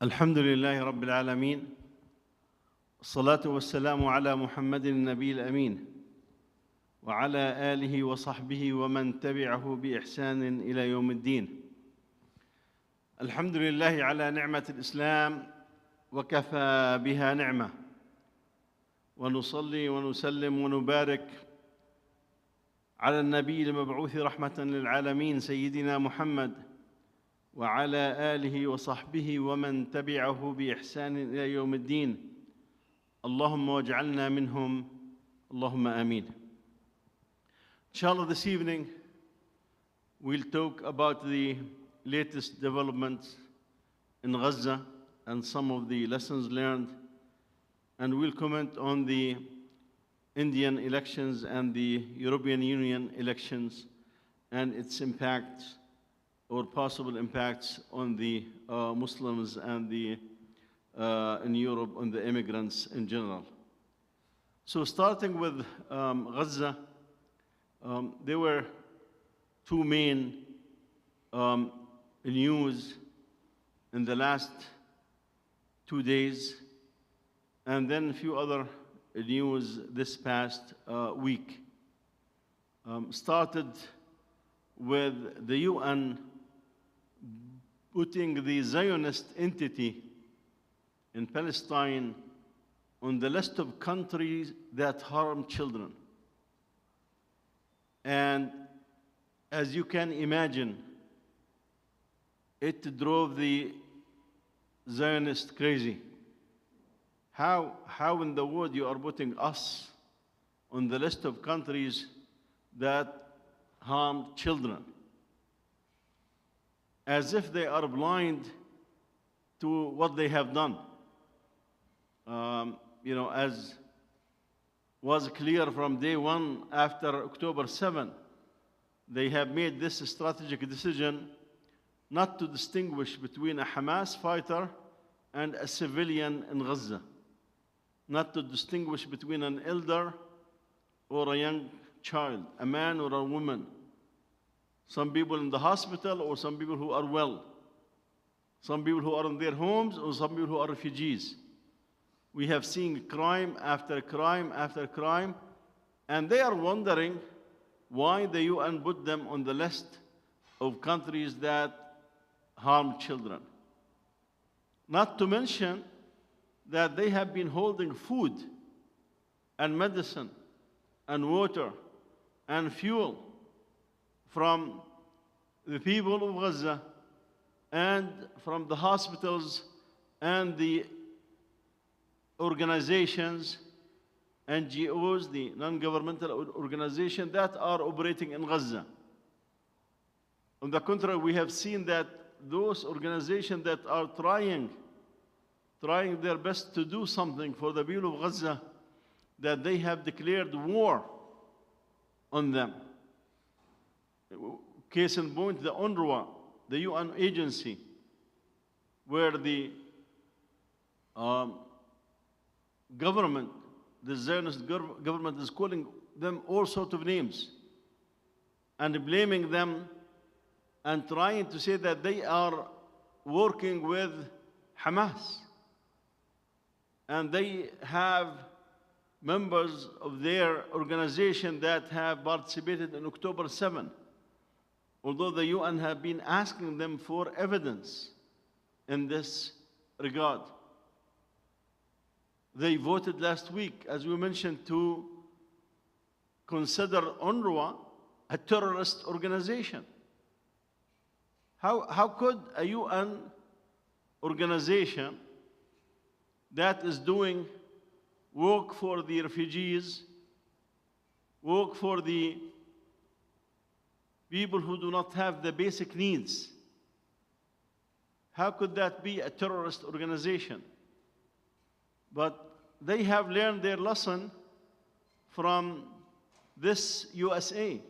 الحمد لله رب العالمين الصلاة والسلام على محمد النبي الأمين وعلى آله وصحبه ومن تبعه بإحسان إلى يوم الدين. الحمد لله على نعمة الإسلام وكفى بها نعمة، ونصلي ونسلم ونبارك على النبي المبعوث رحمة للعالمين سيدنا محمد وعلى آله وصحبه ومن تبعه بإحسان إلى يوم الدين. اللهم واجعلنا منهم، اللهم آمين. Inshallah, this evening we'll talk about the latest developments in Gaza and some of the lessons learned, and we'll comment on the Indian elections and the European Union elections and its impacts or possible impacts on the Muslims and in Europe on the immigrants in general. So starting with Gaza, there were two main news in the last 2 days, and then a few other news this past week. Started with the UN putting the Zionist entity in Palestine on the list of countries that harm children. And as you can imagine, it drove the Zionists crazy. How in the world you are putting us on the list of countries that harm children? As if they are blind to what they have done. As was clear from day one after October 7, they have made this strategic decision not to distinguish between a Hamas fighter and a civilian in Gaza, not to distinguish between an elder or a young child, a man or a woman, some people in the hospital or some people who are well, some people who are in their homes or some people who are refugees. We have seen crime after crime after crime, and they are wondering why the UN put them on the list of countries that harm children. Not to mention that they have been holding food and medicine and water and fuel from the people of Gaza and from the hospitals and the organizations, NGOs, the non-governmental organizations that are operating in Gaza. On the contrary, we have seen that those organizations that are trying their best to do something for the people of Gaza, that they have declared war on them. Case in point, the UNRWA, the UN agency, where the government, the Zionist government is calling them all sorts of names and blaming them and trying to say that they are working with Hamas. And they have members of their organization that have participated in October 7, although the UN have been asking them for evidence in this regard. They voted last week, as we mentioned, to consider UNRWA a terrorist organization. How could a UN organization that is doing work for the refugees, work for the people who do not have the basic needs, how could that be a terrorist organization? But they have learned their lesson from this USA,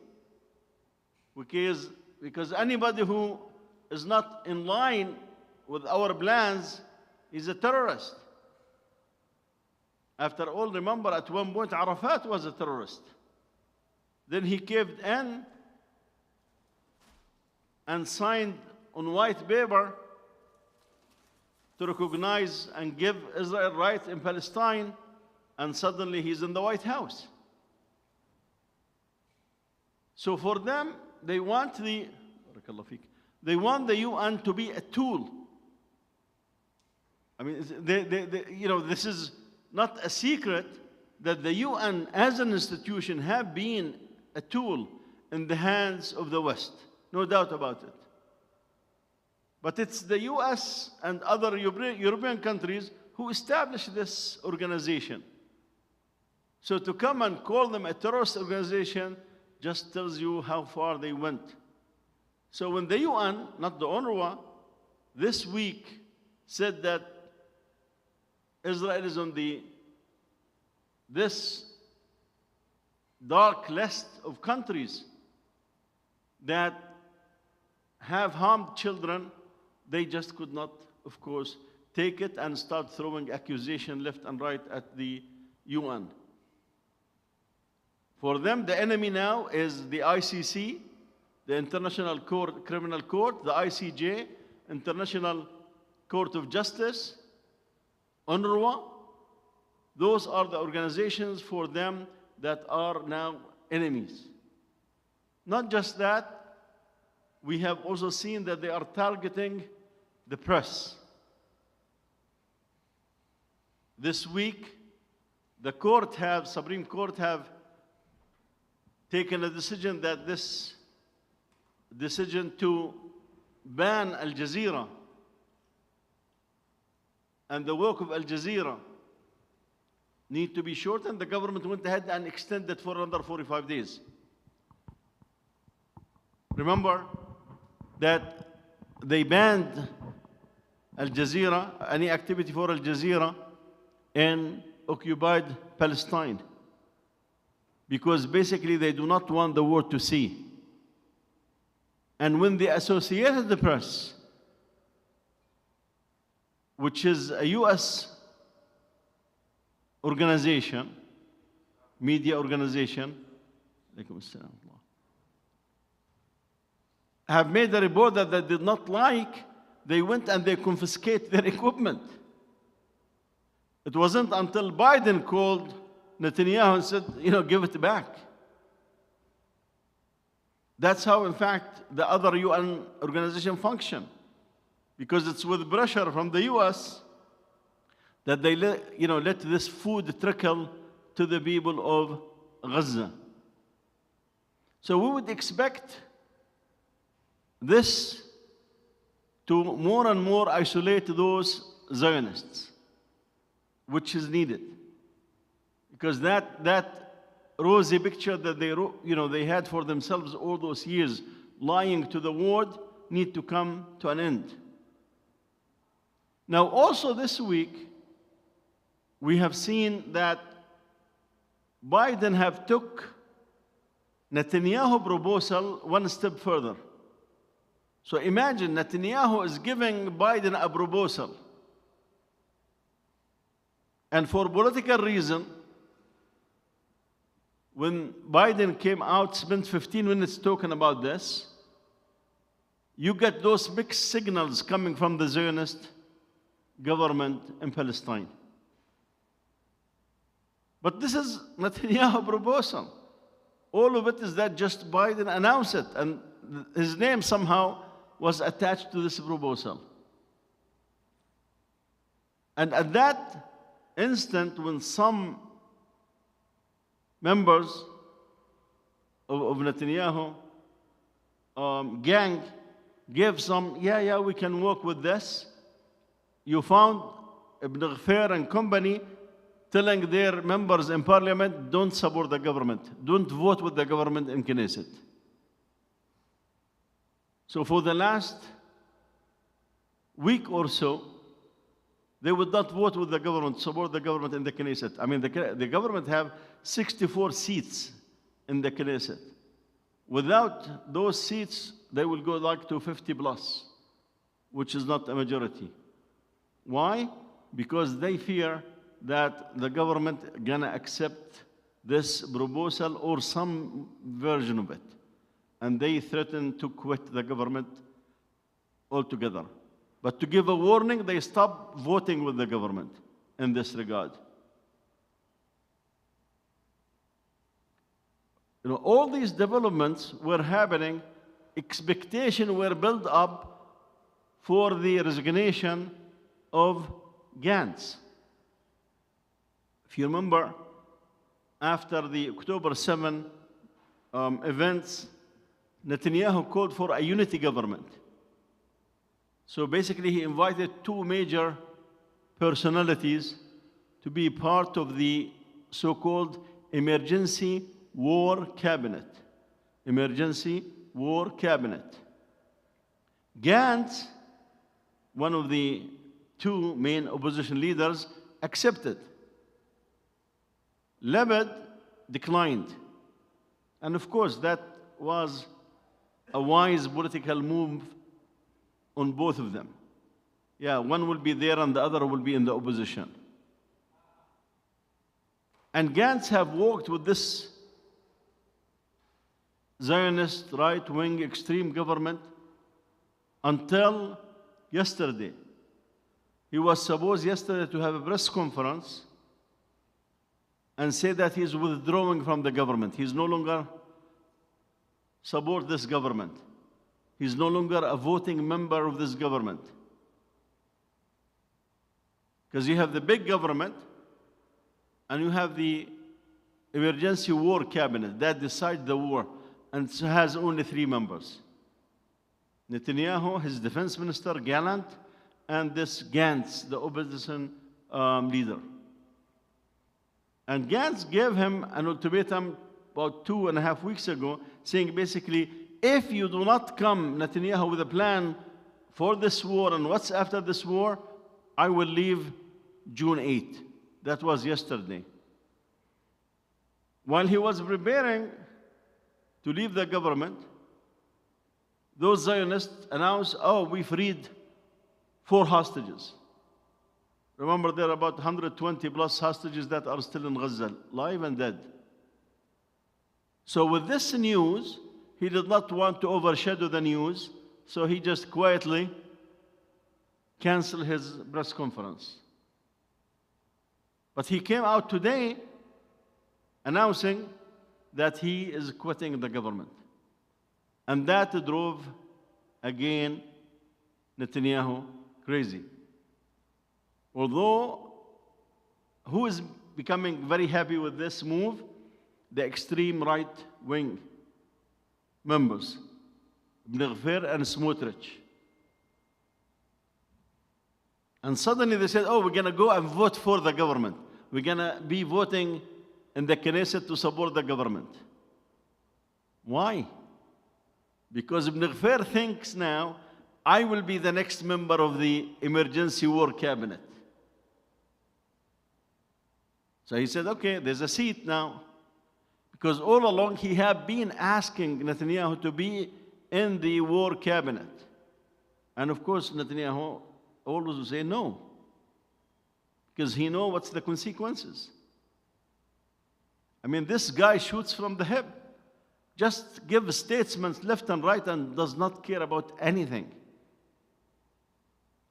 because anybody who is not in line with our plans is a terrorist. After all, remember at one point Arafat was a terrorist. Then he caved in and signed on white paper to recognize and give Israel rights in Palestine, and suddenly he's in the White House. So for them, they want the UN to be a tool. I mean, this is not a secret that the UN as an institution have been a tool in the hands of the West, no doubt about it. But it's the US and other European countries who established this organization. So to come and call them a terrorist organization just tells you how far they went. So when the UN, not the UNRWA, this week said that Israel is on this dark list of countries that have harmed children, they just could not, of course, take it and start throwing accusations left and right at the UN. For them, the enemy now is the ICC, the International Criminal Court, the ICJ, International Court of Justice, UNRWA. Those are the organizations for them that are now enemies. Not just that, we have also seen that they are targeting the press. This week, the Supreme Court have taken a decision that this decision to ban Al Jazeera and the work of Al Jazeera need to be shortened. The government went ahead and extended for another 45 days. Remember that they banned Al Jazeera, any activity for Al Jazeera in occupied Palestine, because basically they do not want the world to see. And when the Associated Press, which is a US organization, media organization, have made a report that they did not like, they went and they confiscated their equipment. It wasn't until Biden called Netanyahu and said, give it back. That's how, in fact, the other UN organization function. Because it's with pressure from the US that they let this food trickle to the people of Gaza. So we would expect this to more and more isolate those Zionists, which is needed. Because that rosy picture that they had for themselves all those years, lying to the world, need to come to an end. Now, also this week, we have seen that Biden have took Netanyahu proposal one step further. So imagine Netanyahu is giving Biden a proposal. And for political reason, when Biden came out, spent 15 minutes talking about this, you get those mixed signals coming from the Zionist government in Palestine. But this is Netanyahu's proposal. All of it is that just Biden announced it, and his name somehow was attached to this proposal. And at that instant, when some members of Netanyahu gang gave some, we can work with this, you found Ibn Ghaffar and company telling their members in parliament, don't support the government, don't vote with the government in Knesset. So for the last week or so, they would not vote with the government, support the government in the Knesset. I mean, the government have 64 seats in the Knesset. Without those seats, they will go like to 50 plus, which is not a majority. Why? Because they fear that the government gonna accept this proposal or some version of it. And they threaten to quit the government altogether. But to give a warning, they stopped voting with the government in this regard. All these developments were happening, expectations were built up for the resignation of Gantz. If you remember, after the October 7 events, Netanyahu called for a unity government. So basically, he invited two major personalities to be part of the so-called emergency war cabinet. Emergency war cabinet. Gantz, one of the two main opposition leaders, accepted. Lebed declined. And of course, that was a wise political move on both of them. Yeah, one will be there and the other will be in the opposition. And Gantz have worked with this Zionist right-wing extreme government until yesterday. He was supposed yesterday to have a press conference and say that he's withdrawing from the government. He's no longer support this government. He's no longer a voting member of this government. Because you have the big government and you have the emergency war cabinet that decides the war and has only 3 members. Netanyahu, his defense minister, Gallant, and this Gantz, the opposition leader. And Gantz gave him an ultimatum about 2.5 weeks ago, saying basically, if you do not come, Netanyahu, with a plan for this war and what's after this war, I will leave June 8. That was yesterday. While he was preparing to leave the government, those Zionists announced, oh, we freed 4 hostages. Remember, there are about 120 plus hostages that are still in Gaza, live and dead. So with this news, he did not want to overshadow the news, so he just quietly canceled his press conference. But he came out today announcing that he is quitting the government. And that drove, again, Netanyahu crazy. Although, who is becoming very happy with this move? The extreme right-wing members, Ibn Gvir and Smotrich. And suddenly they said, oh, we're going to go and vote for the government. We're going to be voting in the Knesset to support the government. Why? Because Ibn Gvir thinks now, I will be the next member of the emergency war cabinet. So he said, okay, there's a seat now. Because all along he had been asking Netanyahu to be in the war cabinet. And of course, Netanyahu always would say no. Because he knows what's the consequences. I mean, this guy shoots from the hip. Just gives statements left and right and does not care about anything.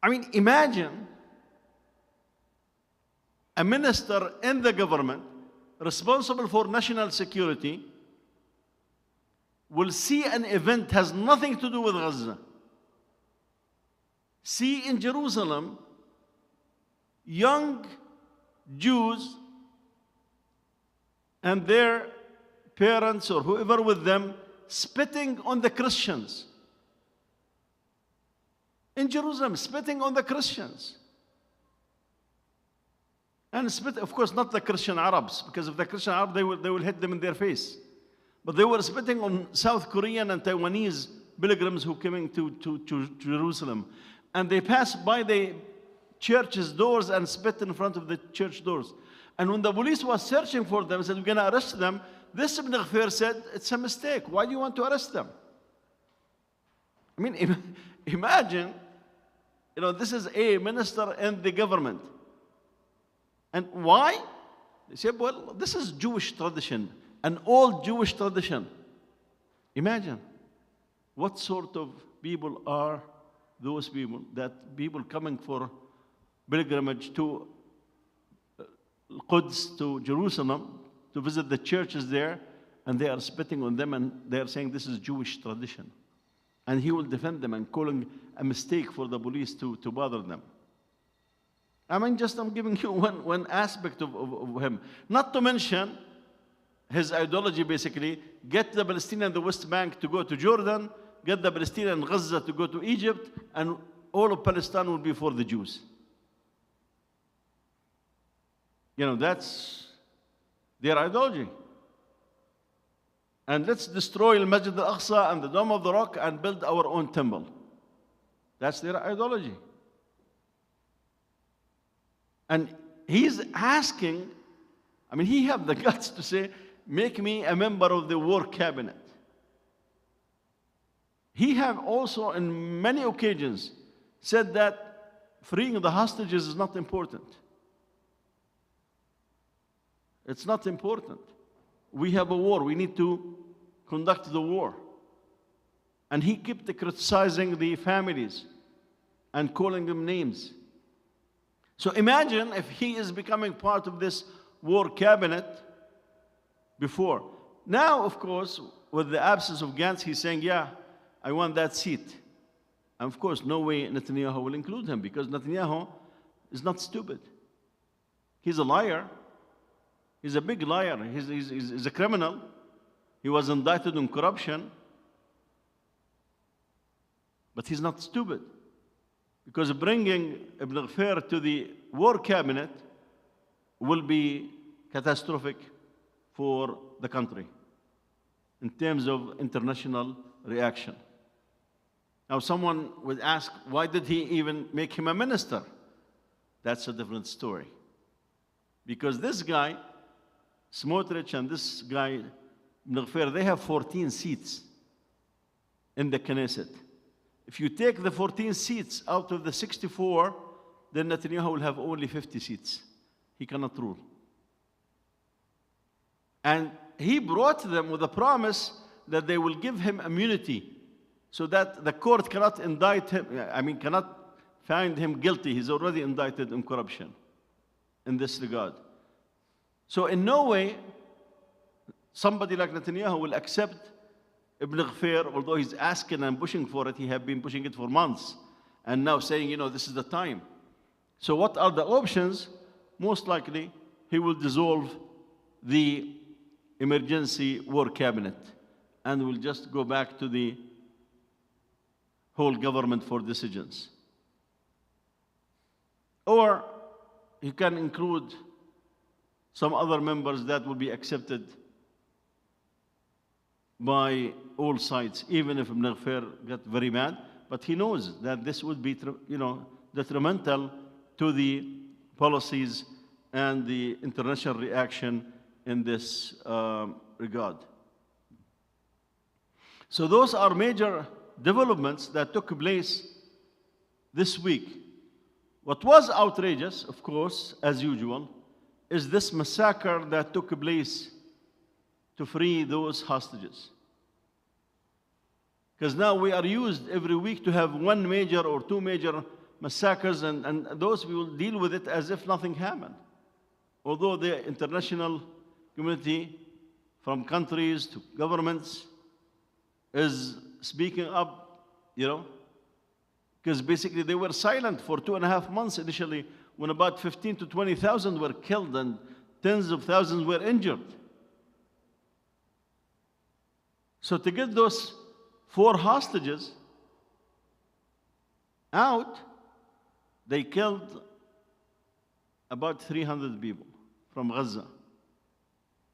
I mean, imagine a minister in the government responsible for national security will see an event has nothing to do with Gaza. See in Jerusalem, young Jews and their parents or whoever with them spitting on the Christians. In Jerusalem, spitting on the Christians. And spit, of course, not the Christian Arabs, because if the Christian Arabs, they will hit them in their face. But they were spitting on South Korean and Taiwanese pilgrims who came to Jerusalem. And they passed by the church's doors and spit in front of the church doors. And when the police was searching for them, said, we're going to arrest them, this Ibn Gvir said, it's a mistake. Why do you want to arrest them? I mean, imagine, this is a minister in the government. And why? They say, well, this is Jewish tradition, an old Jewish tradition. Imagine what sort of people are those people, that people coming for pilgrimage to Quds, to Jerusalem, to visit the churches there, and they are spitting on them and they are saying this is Jewish tradition. And he will defend them and calling a mistake for the police to bother them. I mean, I'm giving you one aspect of him. Not to mention his ideology, basically, get the Palestinians in the West Bank to go to Jordan, get the Palestinians in Gaza to go to Egypt, and all of Palestine will be for the Jews. You know, that's their ideology. And let's destroy the Masjid al-Aqsa and the Dome of the Rock and build our own temple. That's their ideology. And he's asking, I mean, he have the guts to say, make me a member of the war cabinet. He have also, in many occasions, said that freeing the hostages is not important. It's not important. We have a war. We need to conduct the war. And he kept criticizing the families and calling them names. So imagine if he is becoming part of this war cabinet before. Now, of course, with the absence of Gantz, he's saying, yeah, I want that seat. And of course, no way Netanyahu will include him, because Netanyahu is not stupid. He's a liar. He's a big liar. He's a criminal. He was indicted on corruption. But he's not stupid. Because bringing Ibn Ghaffir to the war cabinet will be catastrophic for the country in terms of international reaction. Now, someone would ask, why did he even make him a minister? That's a different story. Because this guy, Smotrich, and this guy, Ibn Ghaffir, they have 14 seats in the Knesset. If you take the 14 seats out of the 64, then Netanyahu will have only 50 seats. He cannot rule. And he brought them with a promise that they will give him immunity so that the court cannot indict him, cannot find him guilty. He's already indicted in corruption in this regard. So in no way, somebody like Netanyahu will accept Ibn Ghaffir, although he's asking and pushing for it. He have been pushing it for months, and now saying, you know, this is the time. So what are the options? Most likely, he will dissolve the emergency war cabinet, and will just go back to the whole government for decisions. Or he can include some other members that will be accepted by all sides, even if Ibn Ghaffir got very mad. But he knows that this would be, detrimental to the policies and the international reaction in this regard. So those are major developments that took place this week. What was outrageous, of course, as usual, is this massacre that took place to free those hostages. Because now we are used every week to have one major or two major massacres, and those we will deal with it as if nothing happened. Although the international community, from countries to governments, is speaking up, because basically they were silent for 2.5 months initially, when about 15 to 20,000 were killed and tens of thousands were injured. So to get those 4 hostages out, they killed about 300 people from Gaza,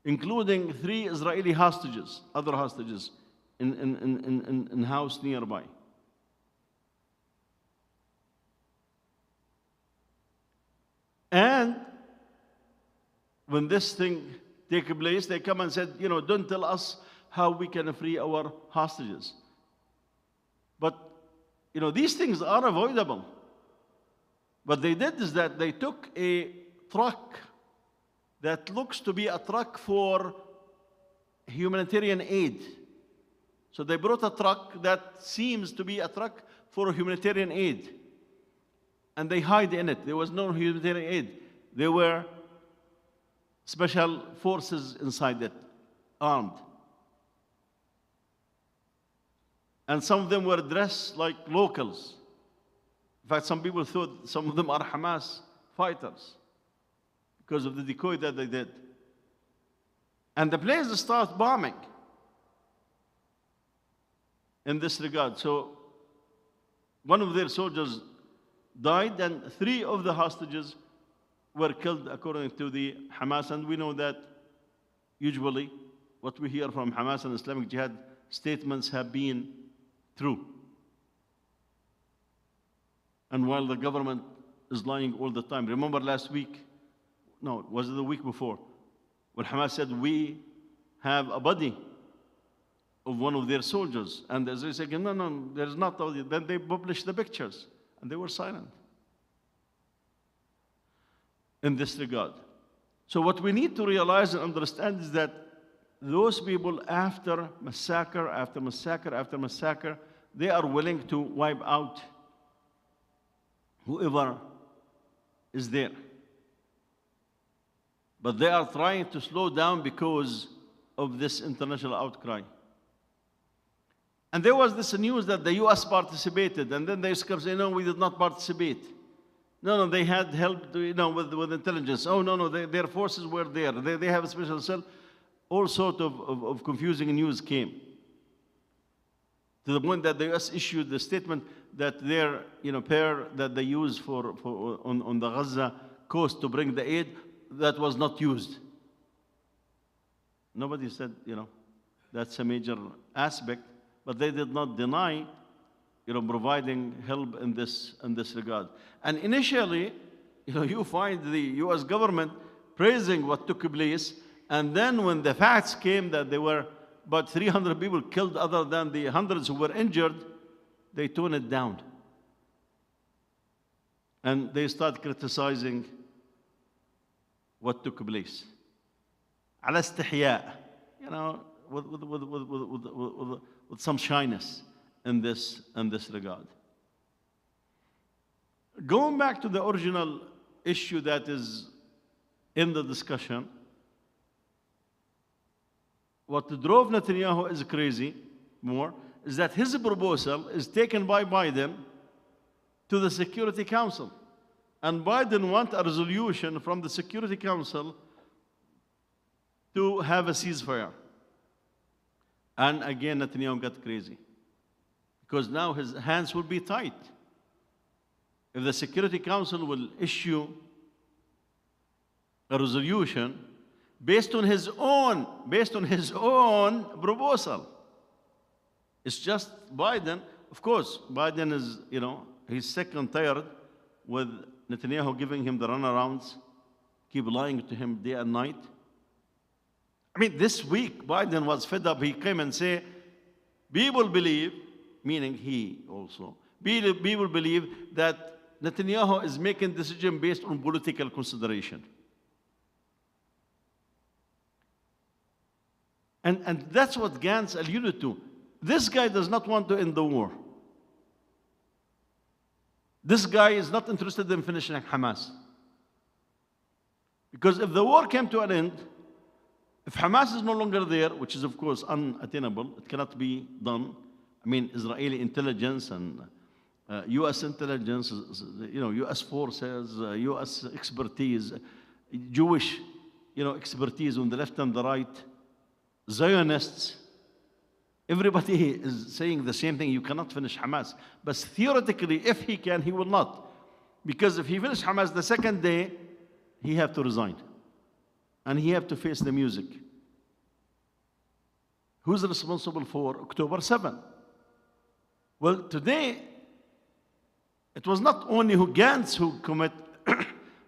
including 3 Israeli hostages, other hostages, in house nearby. And when this thing take place, they come and said, don't tell us how we can free our hostages. But, these things are avoidable. What they did is that they took a truck that looks to be a truck for humanitarian aid. So they brought a truck that seems to be a truck for humanitarian aid. And they hide in it. There was no humanitarian aid. There were special forces inside it, armed. And some of them were dressed like locals. In fact, some people thought some of them are Hamas fighters because of the decoy that they did. And the place starts bombing in this regard. So one of their soldiers died, and 3 of the hostages were killed according to the Hamas. And we know that usually what we hear from Hamas and Islamic Jihad statements have been true. And while the government is lying all the time. Remember last week, no, was it the week before, when Hamas said, we have a body of one of their soldiers. And as they said, no, there's not. Then they published the pictures, and they were silent in this regard. So what we need to realize and understand is that those people, after massacre, after massacre, after massacre, they are willing to wipe out whoever is there. But they are trying to slow down because of this international outcry. And there was this news that the US participated, and then they kept saying, no, we did not participate. No, they had help, with intelligence. Oh, no, their forces were there. They have a special cell. All sort of confusing news came, to the point that the US issued the statement that their pair that they use on the Gaza coast to bring the aid, that was not used. Nobody said, that's a major aspect, but they did not deny, providing help in this regard. And initially, you find the US government praising what took place, and then when the facts came that there were about 300 people killed other than the hundreds who were injured, they toned it down. And they start criticizing what took place. على استحياء, with some shyness in this regard. Going back to the original issue that is in the discussion, what drove Netanyahu is crazy more is that his proposal is taken by Biden to the Security Council. And Biden wants a resolution from the Security Council to have a ceasefire. And again, Netanyahu got crazy, because now his hands will be tied. If the Security Council will issue a resolution based on his own proposal, it's just Biden. Of course, Biden is, he's sick and tired with Netanyahu giving him the runarounds, keep lying to him day and night. I mean, this week, Biden was fed up. He came and said, people believe, meaning he also, people believe that Netanyahu is making decisions based on political consideration. And that's what Gantz alluded to. This guy does not want to end the war. This guy is not interested in finishing Hamas. Because if the war came to an end, if Hamas is no longer there, which is of course unattainable, it cannot be done. I mean, Israeli intelligence and US intelligence, US forces, US expertise, Jewish, expertise on the left and the right, Zionists, everybody is saying the same thing. You cannot finish Hamas. But theoretically, if he can, he will not. Because if he finishes Hamas the second day, he have to resign. And he have to face the music. Who's responsible for October 7? Well, today, it was not only Gantz who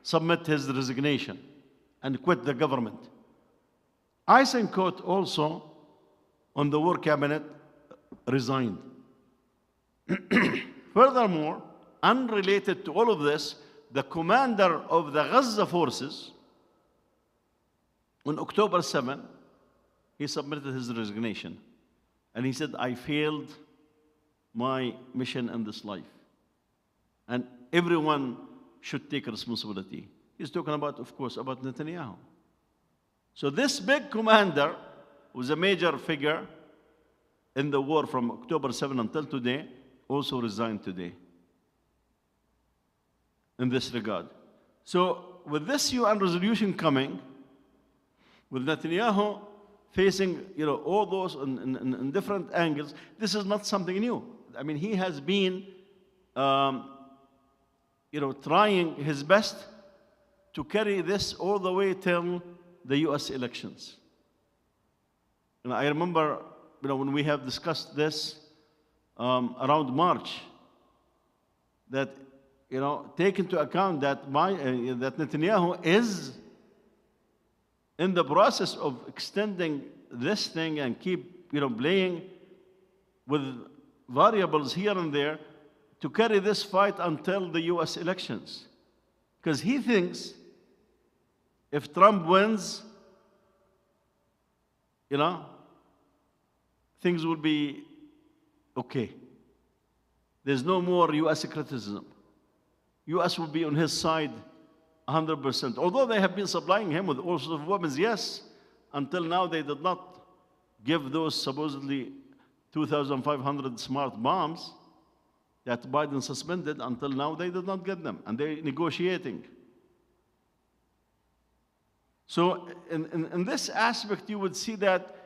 submit his resignation and quit the government. Eisenkot also, on the war cabinet, resigned. Furthermore, unrelated to all of this, the commander of the Gaza forces, on October 7, he submitted his resignation. And he said, I failed my mission in this life. And everyone should take responsibility. He's talking about, of course, about Netanyahu. So this big commander, who's a major figure in the war from October 7 until today, also resigned today in this regard. So with this UN resolution coming, with Netanyahu facing all those in different angles, this is not something new. I mean, he has been trying his best to carry this all the way till the US elections. And I remember when we have discussed this around March, that take into account that that Netanyahu is in the process of extending this thing and keep playing with variables here and there to carry this fight until the US elections. Because he thinks if Trump wins, things will be okay. There's no more US criticism. US will be on his side 100%. Although they have been supplying him with all sorts of weapons, yes, until now they did not give those supposedly 2,500 smart bombs that Biden suspended. Until now they did not get them, and they're negotiating. So in this aspect, you would see that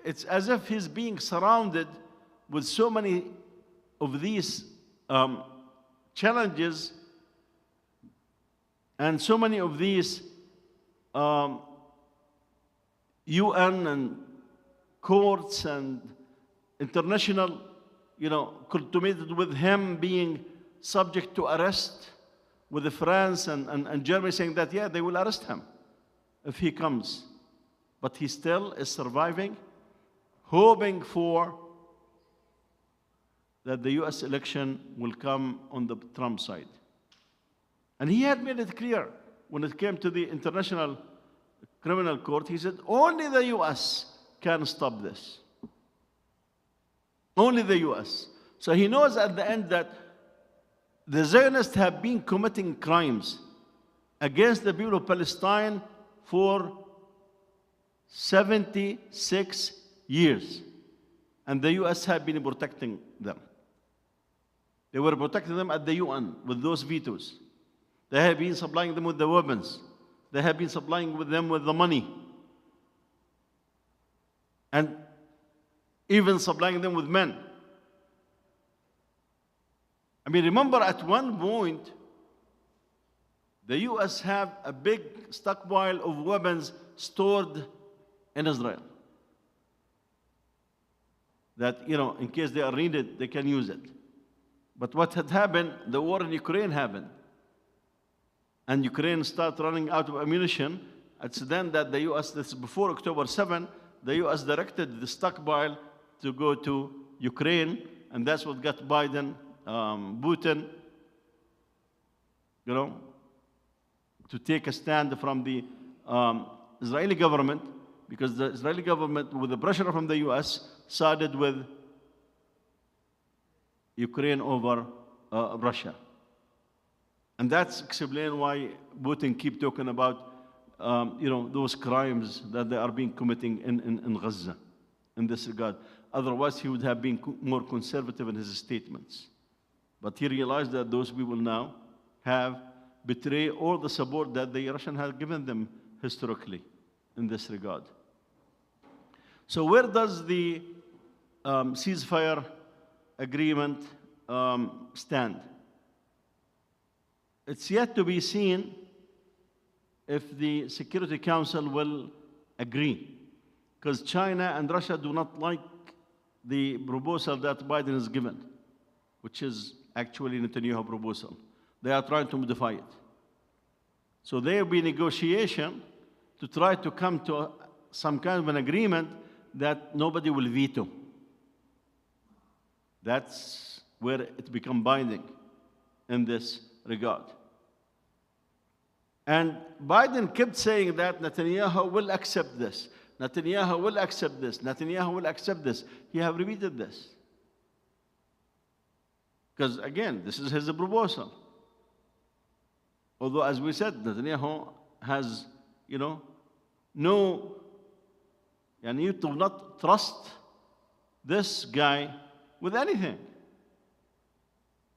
it's as if he's being surrounded with so many of these challenges and so many of these UN and courts and international, culminated with him being subject to arrest, with France and Germany saying that, yeah, they will arrest him if he comes. But he still is surviving, hoping for that the US election will come on the Trump side. And he had made it clear when it came to the International Criminal Court. He said, only the US can stop this. Only the US. So he knows at the end that the Zionists have been committing crimes against the people of Palestine for 76 years. And the US have been protecting them. They were protecting them at the UN with those vetoes. They have been supplying them with the weapons. They have been supplying them with the money. And even supplying them with men. I mean, remember at one point, the US have a big stockpile of weapons stored in Israel. That, in case they are needed, they can use it. But what had happened, the war in Ukraine happened. And Ukraine started running out of ammunition. It's then that the US, this is before October 7, the US directed the stockpile to go to Ukraine, and that's what got Biden, Putin, to take a stand from the Israeli government, because the Israeli government, with the pressure from the US, sided with Ukraine over Russia. And that's explain why Putin keep talking about those crimes that they are being committing in Gaza in this regard. Otherwise, he would have been more conservative in his statements. But he realized that those people now have betrayed all the support that the Russians have given them historically in this regard. So where does the ceasefire agreement stand? It's yet to be seen if the Security Council will agree, because China and Russia do not like the proposal that Biden has given, which is actually Netanyahu proposal. They are trying to modify it. So there will be negotiation to try to come to some kind of an agreement that nobody will veto. That's where it becomes binding in this regard. And Biden kept saying that Netanyahu will accept this. Netanyahu will accept this. Netanyahu will accept this. He have repeated this. Because again, this is his proposal. Although, as we said, Netanyahu has, no, and you do not trust this guy with anything.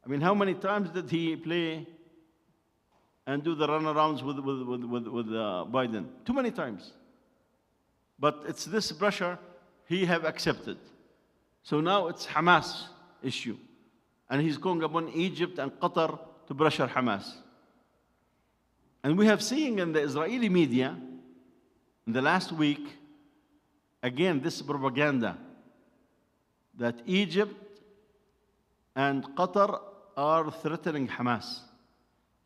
I mean, how many times did he play and do the runarounds with Biden? Too many times. But it's this pressure he have accepted. So now it's Hamas issue. And he's calling upon Egypt and Qatar to pressure Hamas. And we have seen in the Israeli media in the last week, again, this propaganda that Egypt and Qatar are threatening Hamas.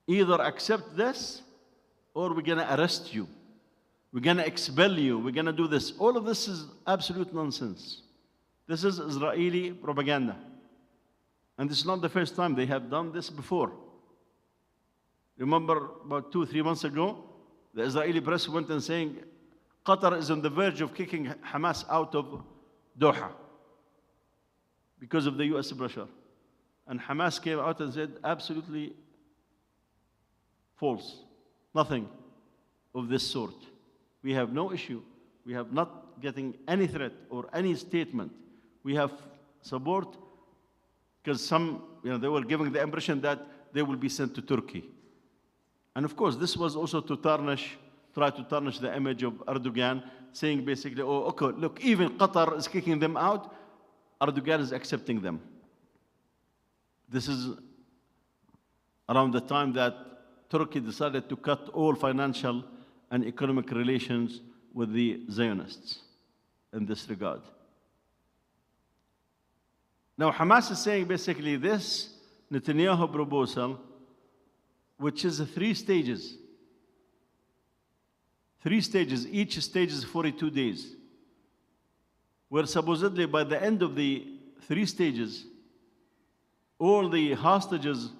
Either accept this or we're going to arrest you. We're going to expel you. We're going to do this. All of this is absolute nonsense. This is Israeli propaganda. And this is not the first time. They have done this before. Remember about 2-3 months ago, the Israeli press went and saying Qatar is on the verge of kicking Hamas out of Doha because of the US pressure. And Hamas came out and said absolutely false. Nothing of this sort. We have no issue. We have not getting any threat or any statement. We have support because some, they were giving the impression that they will be sent to Turkey. And of course, this was also to try to tarnish the image of Erdogan, saying basically, oh, okay, look, even Qatar is kicking them out, Erdogan is accepting them. This is around the time that Turkey decided to cut all financial and economic relations with the Zionists in this regard. Now, Hamas is saying basically this Netanyahu proposal, which is 3 stages. 3 stages, each stage is 42 days, where supposedly by the end of the 3 stages, all the hostages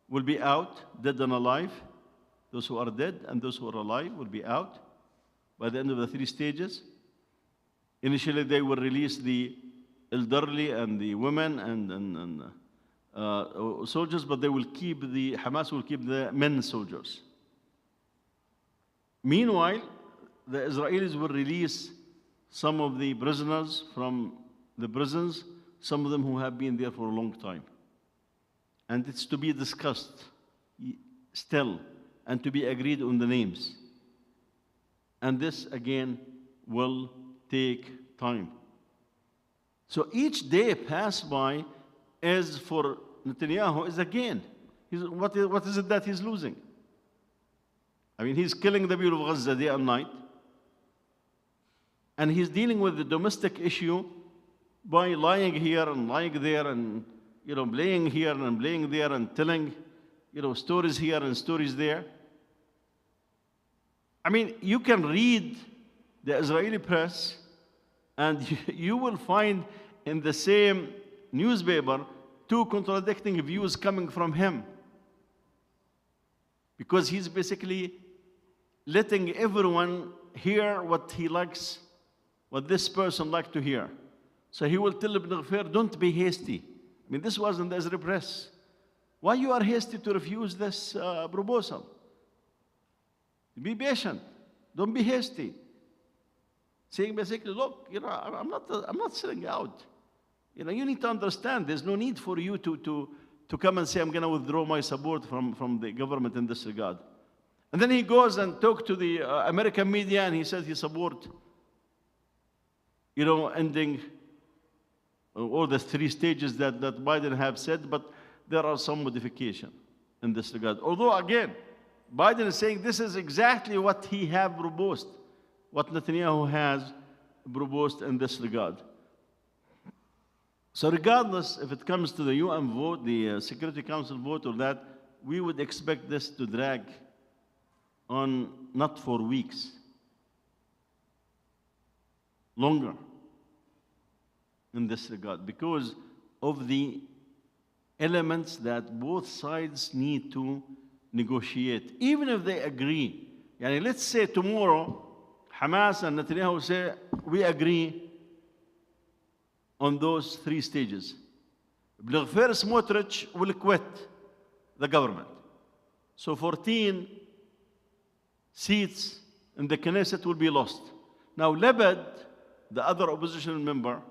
will be out, dead and alive. Those who are dead and those who are alive will be out by the end of the 3 stages. Initially, they will release the elderly and the women and soldiers, but they will keep Hamas will keep the men soldiers. Meanwhile, the Israelis will release some of the prisoners from the prisons, some of them who have been there for a long time. And it's to be discussed still and to be agreed on the names. And this, again, will take time. So each day passed by is for Netanyahu is a gain. What is it that he's losing? I mean, he's killing the people of Gaza day and night. And he's dealing with the domestic issue by lying here and lying there and, playing here and playing there and telling, stories here and stories there. I mean, you can read the Israeli press and you will find in the same newspaper 2 contradicting views coming from him. Because he's basically letting everyone hear what he likes, what this person likes to hear. So he will tell Ibn Ghafir, don't be hasty. I mean, this was in the Israeli press. Why you are hasty to refuse this proposal? Be patient. Don't be hasty. Saying basically, look, I'm not selling out. You need to understand there's no need for you to come and say, I'm going to withdraw my support from the government in this regard. And then he goes and talks to the American media and he says he supports, ending all the 3 stages that Biden have said, but there are some modification in this regard. Although, again, Biden is saying this is exactly what he have proposed, what Netanyahu has proposed in this regard. So regardless if it comes to the UN vote, the Security Council vote or that, we would expect this to drag on not for weeks, longer in this regard because of the elements that both sides need to negotiate. Even if they agree, let's say tomorrow Hamas and Netanyahu say, we agree on those 3 stages. بلغفير Smotrich will quit the government. So 14 seats in the Knesset will be lost. Now Lebed, the other opposition member,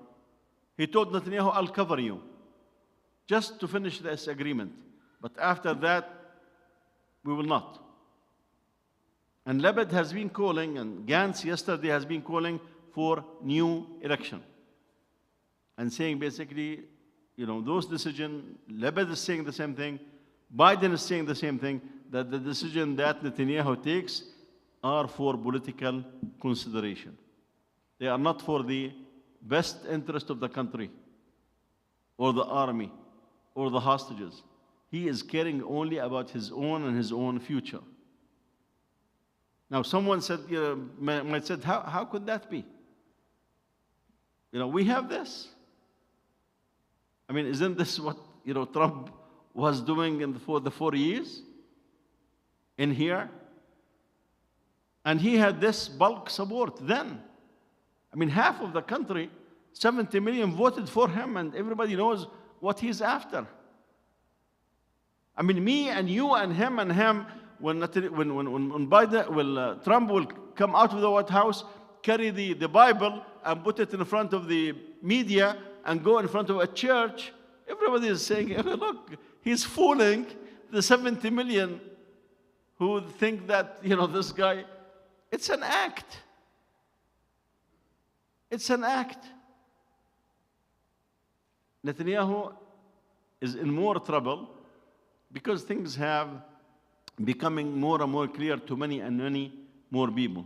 he told Netanyahu, I'll cover you, just to finish this agreement. But after that, we will not. And Lebed has been calling, and Gantz yesterday has been calling for new election. And saying basically, those decisions, Lebed is saying the same thing, Biden is saying the same thing, that the decision that Netanyahu takes are for political consideration. They are not for the best interest of the country, or the army, or the hostages. He is caring only about his own and his own future. Now, someone said, might said, how could that be? We have this. I mean, isn't this what Trump was doing for the 4 years in here? And he had this bulk support then. I mean, half of the country, 70 million, voted for him, and everybody knows what he's after. I mean, me and you and him, when Biden, Trump will come out of the White House, carry the Bible and put it in front of the media and go in front of a church, everybody is saying, look, he's fooling the 70 million who think that, this guy, it's an act. It's an act. Netanyahu is in more trouble because things have becoming more and more clear to many and many more people.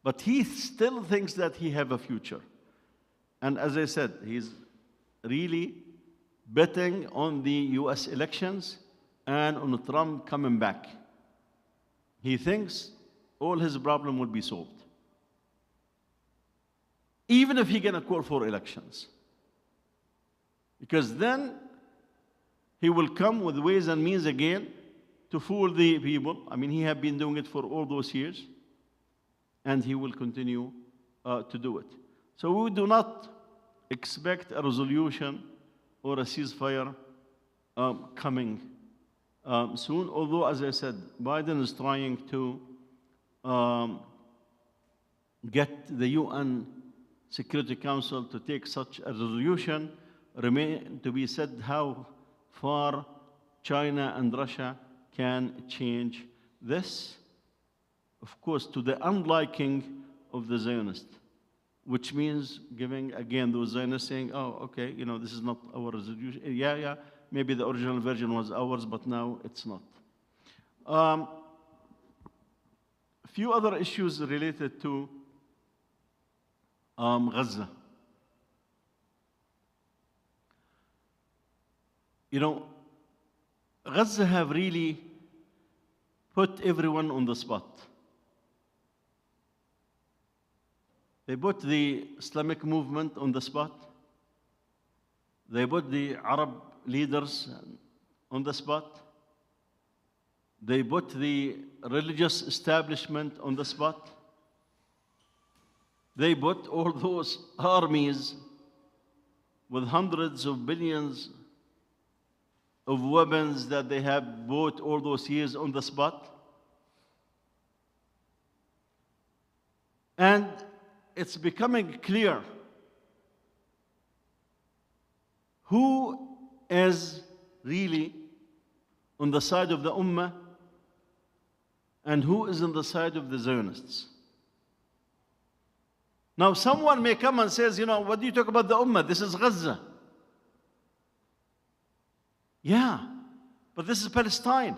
But he still thinks that he have a future. And as I said, he's really betting on the US elections and on Trump coming back. He thinks all his problem will be solved, even if he's going to call for elections. Because then he will come with ways and means again to fool the people. I mean, he has been doing it for all those years, and he will continue to do it. So we do not expect a resolution or a ceasefire coming soon, although, as I said, Biden is trying to get the UN Security Council to take such a resolution. Remain to be said how far China and Russia can change this, of course, to the unliking of the Zionists, which means giving, again, those Zionists saying, oh, okay, this is not our resolution. Yeah, maybe the original version was ours, but now it's not. A few other issues related to Gaza. Gaza have really put everyone on the spot. They put the Islamic movement on the spot. They put the Arab leaders on the spot. They put the religious establishment on the spot. They put all those armies with hundreds of billions of weapons that they have bought all those years on the spot. And it's becoming clear who is really on the side of the Ummah and who is on the side of the Zionists. Now, someone may come and says, what do you talk about the Ummah? This is Gaza. Yeah, but this is Palestine.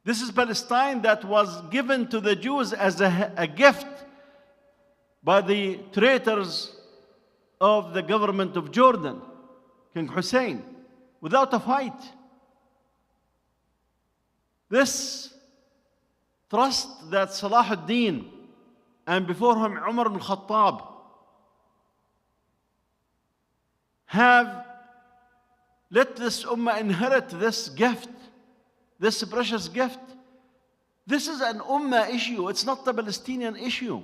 This is Palestine that was given to the Jews as a gift by the traitors of the government of Jordan, King Hussein, without a fight. This trust that Salah ad-Din and before him Umar ibn Khattab have let this ummah inherit this gift, this precious gift. This is an ummah issue. It's not the Palestinian issue.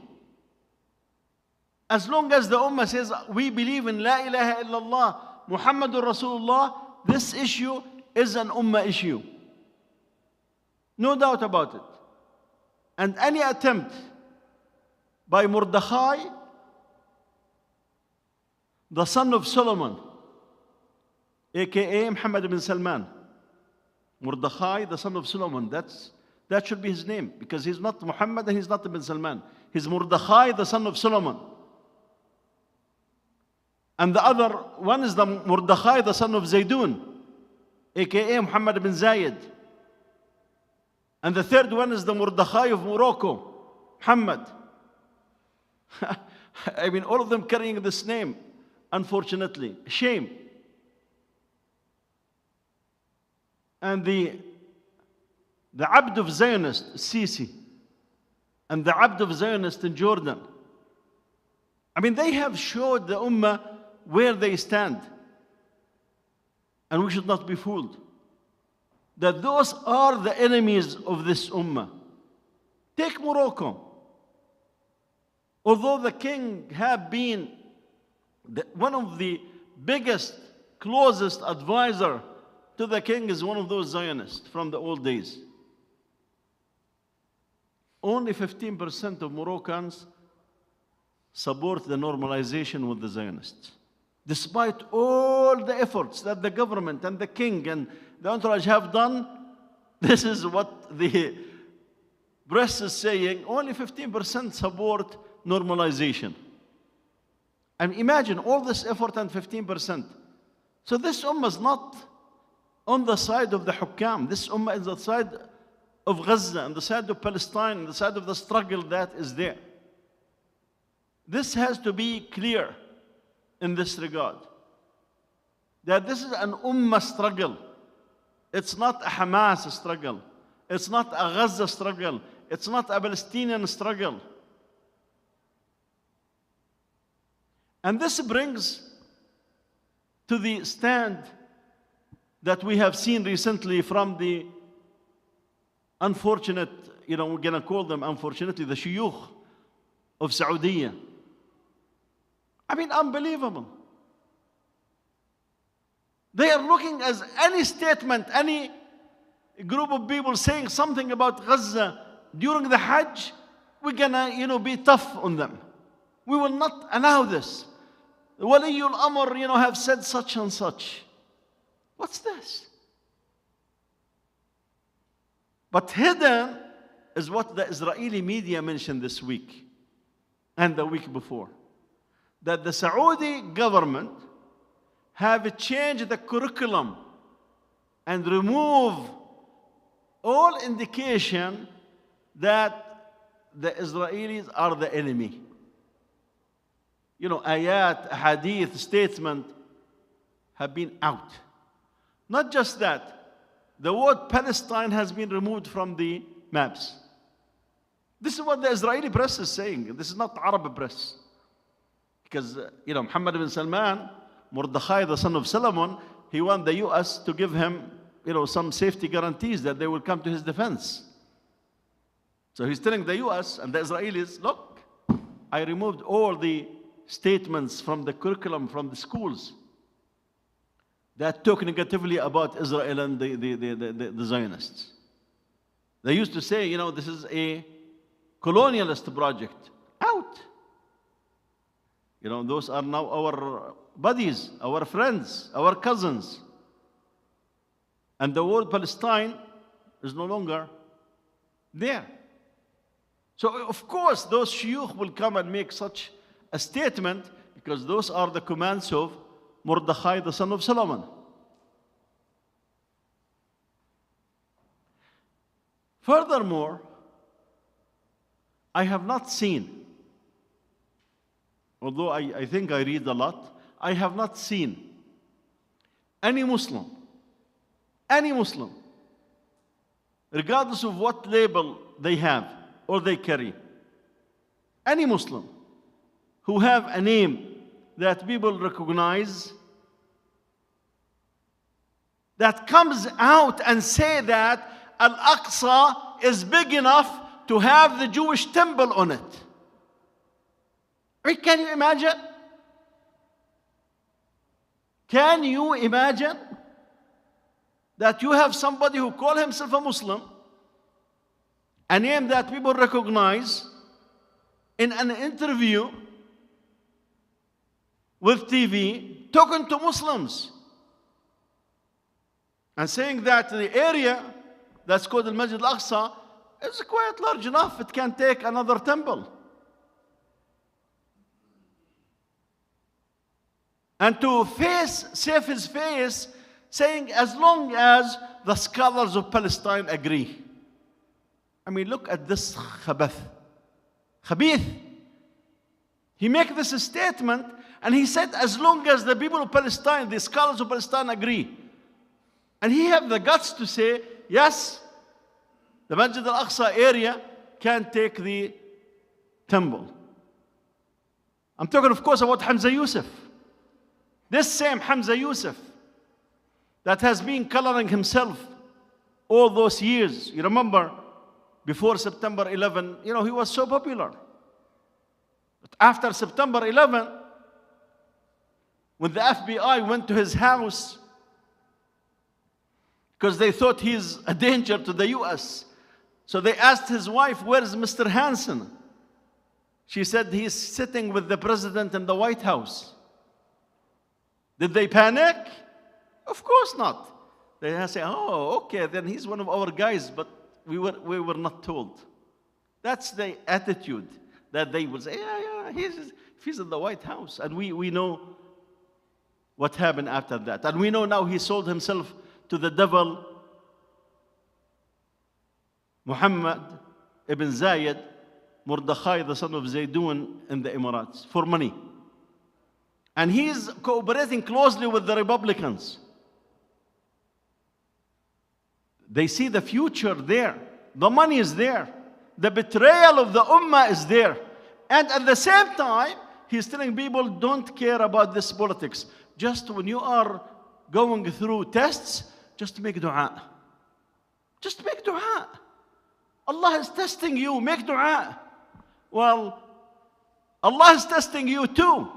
As long as the Ummah says, we believe in La ilaha illallah, Muhammadur Rasulullah, this issue is an Ummah issue. No doubt about it. And any attempt by Mordechai, the son of Solomon, aka Muhammad bin Salman. Mordechai, the son of Solomon, that should be his name, because he's not Muhammad and he's not bin Salman. He's Mordechai, the son of Solomon. And the other one is the Mordechai, the son of Zaydun, aka Muhammad bin Zayed. And the third one is the Mordechai of Morocco, Muhammad. I mean, all of them carrying this name, unfortunately. Shame. And the Abd of Zionist, Sisi, and the Abd of Zionist in Jordan. I mean, they have showed the Ummah where they stand. And we should not be fooled that those are the enemies of this Ummah. Take Morocco. Although the king had been one of the biggest, closest advisor to the king is one of those Zionists from the old days. Only 15% of Moroccans support the normalization with the Zionists. Despite all the efforts that the government and the king and the entourage have done, this is what the press is saying, only 15% support normalization. And imagine all this effort and 15%. So this ummah is not on the side of the Hukam. This ummah is on the side of Gaza, on the side of Palestine, on the side of the struggle that is there. This has to be clear in this regard. That this is an ummah struggle. It's not a Hamas struggle. It's not a Gaza struggle. It's not a Palestinian struggle. And this brings to the stand that we have seen recently from the unfortunate, we're going to call them unfortunately, the shuyukh of Saudi. I mean, unbelievable. They are looking as any statement, any group of people saying something about Gaza during the Hajj, we're going to, be tough on them. We will not allow this. Waliyul Amr, have said such and such. What's this? But hidden is what the Israeli media mentioned this week and the week before. That the Saudi government have changed the curriculum and remove all indication that the Israelis are the enemy. Ayat, hadith, statement have been out. Not just that, the word Palestine has been removed from the maps. This is what the Israeli press is saying. This is not Arab press. Because, Muhammad bin Salman, Mordechai, the son of Solomon, he want the US to give him, some safety guarantees that they will come to his defense. So he's telling the US and the Israelis, look, I removed all the statements from the curriculum, from the schools that talk negatively about Israel and the Zionists. They used to say, this is a colonialist project. Out. Those are now our buddies, our friends, our cousins. And the word Palestine is no longer there. So, of course, those shuyukh will come and make such a statement because those are the commands of Mordechai, the son of Solomon. Furthermore, I have not seen, although I think I read a lot, I have not seen any Muslim, regardless of what label they have or they carry, any Muslim who have a name that people recognize, that comes out and say that Al-Aqsa is big enough to have the Jewish temple on it. Right? Can you imagine? Can you imagine that you have somebody who calls himself a Muslim, a name that people recognize, in an interview with TV, talking to Muslims and saying that the area that's called the Masjid al-Aqsa is quite large enough, it can take another temple. And to save his face, saying as long as the scholars of Palestine agree. I mean, look at this khabith. He makes this statement and he said, as long as the people of Palestine, the scholars of Palestine agree. And he have the guts to say, yes, the Masjid al-Aqsa area can take the temple. I'm talking, of course, about Hamza Yusuf. This same Hamza Yusuf that has been coloring himself all those years. You remember, before September 11, he was so popular. But after September 11, when the FBI went to his house, because they thought he's a danger to the US, so they asked his wife, where is Mr. Hansen? She said, he's sitting with the president in the White House. Did they panic? Of course not. They say, oh, okay, then he's one of our guys, but we were not told. That's the attitude that they will say, yeah, he's in the White House. And we know what happened after that. And we know now he sold himself to the devil, Muhammad ibn Zayed, Mordechai, the son of Zaydun in the Emirates, for money. And he's cooperating closely with the Republicans. They see the future there. The money is there. The betrayal of the Ummah is there. And at the same time, he's telling people, don't care about this politics. Just when you are going through tests, just make dua. Just make dua. Allah is testing you. Make dua. Well, Allah is testing you too.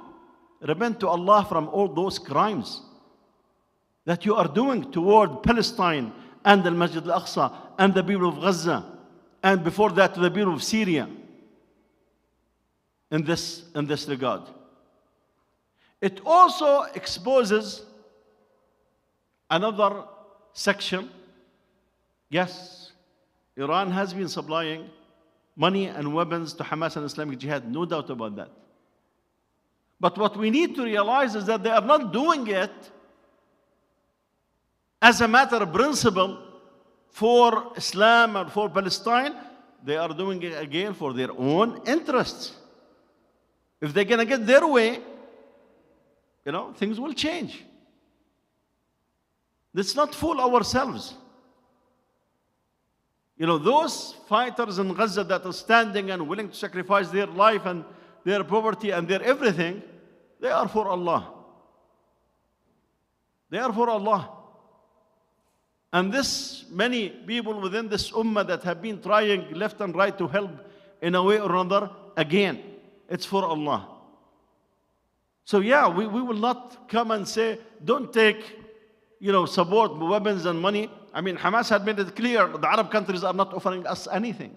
Repent to Allah from all those crimes that you are doing toward Palestine and the Masjid al-Aqsa and the people of Gaza, and before that to the people of Syria in this regard. It also exposes another section. Yes, Iran has been supplying money and weapons to Hamas and Islamic Jihad, no doubt about that. But what we need to realize is that they are not doing it as a matter of principle for Islam and for Palestine. They are doing it again for their own interests. If they're going to get their way, things will change. Let's not fool ourselves. Those fighters in Gaza that are standing and willing to sacrifice their life and their property and their everything, they are for Allah. They are for Allah. And many people within this ummah that have been trying left and right to help in a way or another, again, it's for Allah. So yeah, we will not come and say, don't take, support weapons and money. I mean, Hamas had made it clear, the Arab countries are not offering us anything.